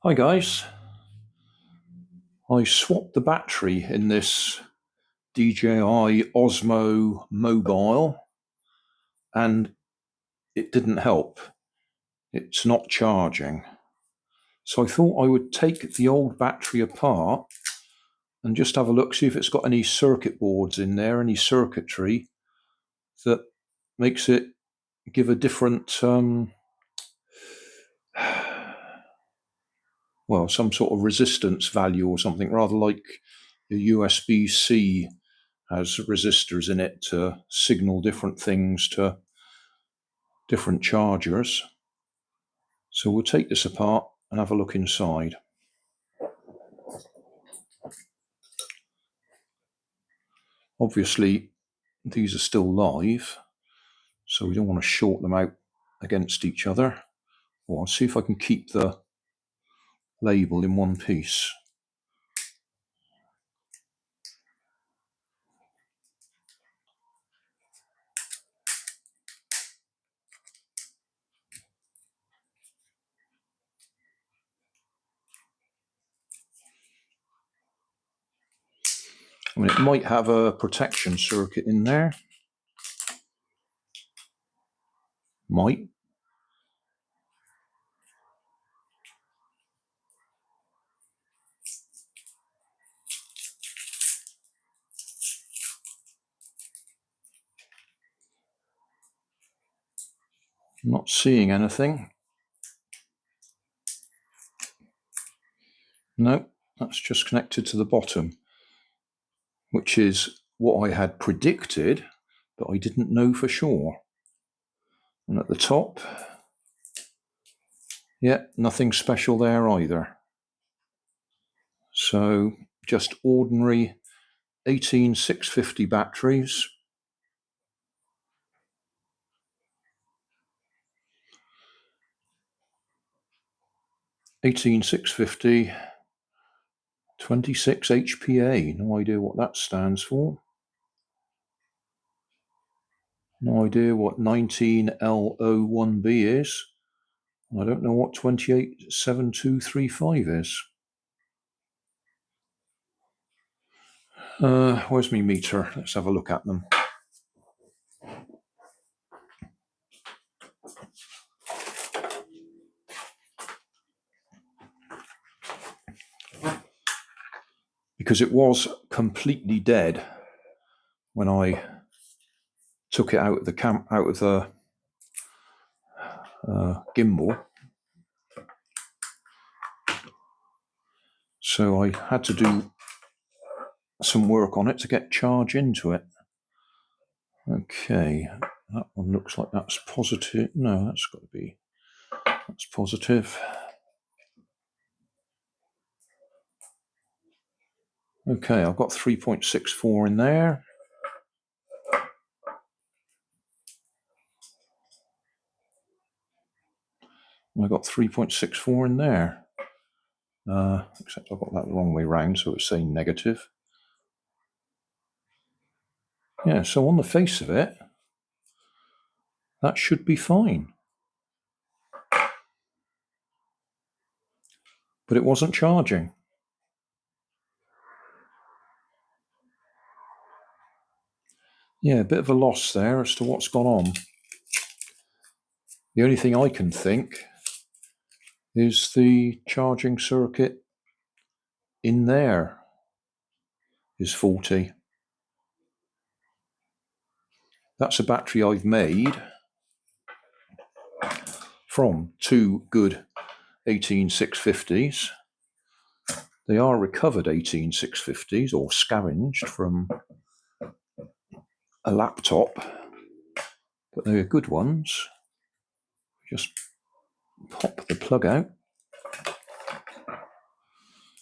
Hi guys, I swapped the battery in this DJI Osmo mobile and it didn't help. It's not charging. So I thought I would take the old battery apart and just have a look, see if it's got any circuit boards in there, any circuitry that makes it give a different, well, some sort of resistance value or something, rather like the USB-C has resistors in it to signal different things to different chargers. So we'll take this apart and have a look inside. Obviously, these are still live, so we don't want to short them out against each other. Well, I'll see if I can keep the label in one piece. I mean, it might have a protection circuit in there. Might. I'm not seeing anything. No, that's just connected to the bottom, which is what I had predicted, but I didn't know for sure. And at the top, yeah, nothing special there either. So just ordinary 18650 batteries. (18650) 26 HPA. No idea what that stands for. No idea what 19L01B is. I don't know what 287235 is. Where's my meter? Let's have a look at them. Because it was completely dead when I took it out of the gimbal. So I had to do some work on it to get charge into it. Okay, that one looks like that's positive. No, that's got to be, that's positive. Okay, I've got 3.64 in there. I got 3.64 in there. Except I've got that the wrong way round, so it's saying negative. Yeah, so on the face of it, that should be fine. But it wasn't charging. Yeah, a bit of a loss there as to what's gone on. The only thing I can think is the charging circuit in there is faulty. That's a battery I've made from two good 18650s. They are recovered 18650s or scavenged from a laptop, but they're good ones. Just pop the plug out.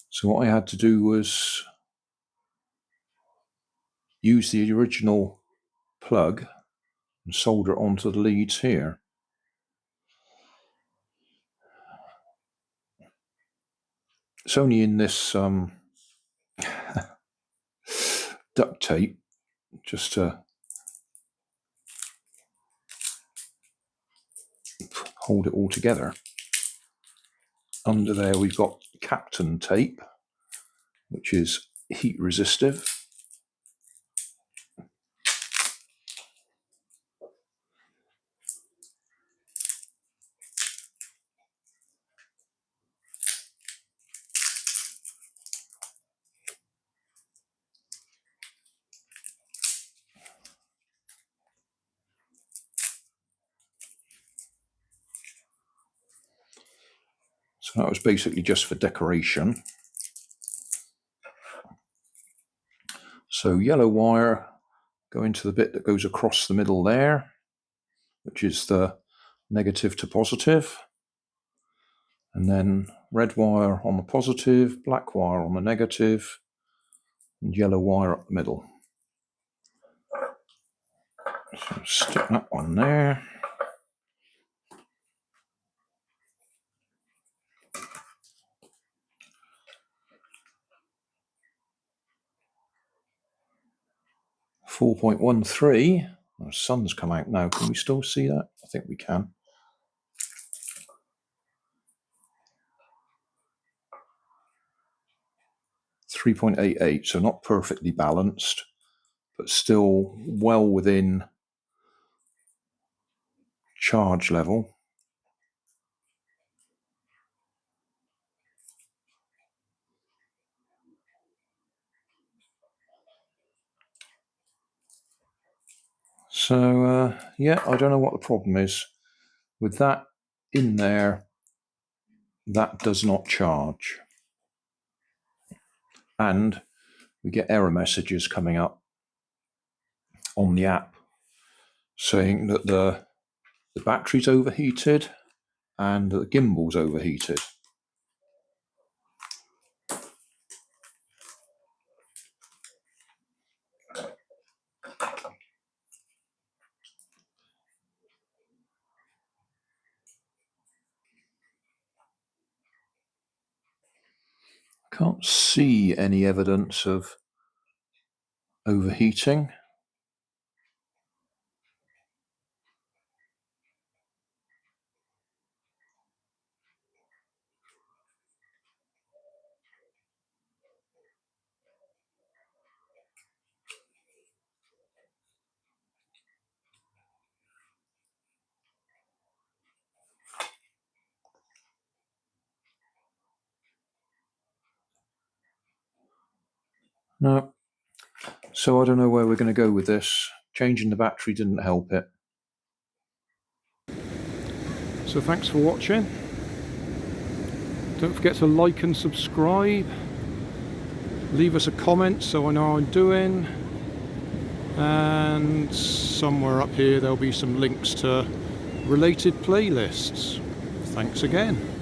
So what I had to do was use the original plug and solder it onto the leads here. It's only in this duct tape just to hold it all together. Under there we've got Captain tape, which is heat resistive. So that was basically just for decoration. So yellow wire going to the bit that goes across the middle there, which is the negative to positive. And then red wire on the positive, black wire on the negative, and yellow wire up the middle. So stick that one there. .13. The sun's come out now. Can we still see that? I think we can. .88, so not perfectly balanced, but still well within charge level. So yeah, I don't know what the problem is with that in there. That does not charge, and we get error messages coming up on the app saying that the battery's overheated and the gimbal's overheated. Can't see any evidence of overheating. No. So I don't know where we're going to go with this. Changing the battery didn't help it. So thanks for watching. Don't forget to like and subscribe. Leave us a comment so I know how I'm doing. And somewhere up here there'll be some links to related playlists. Thanks again.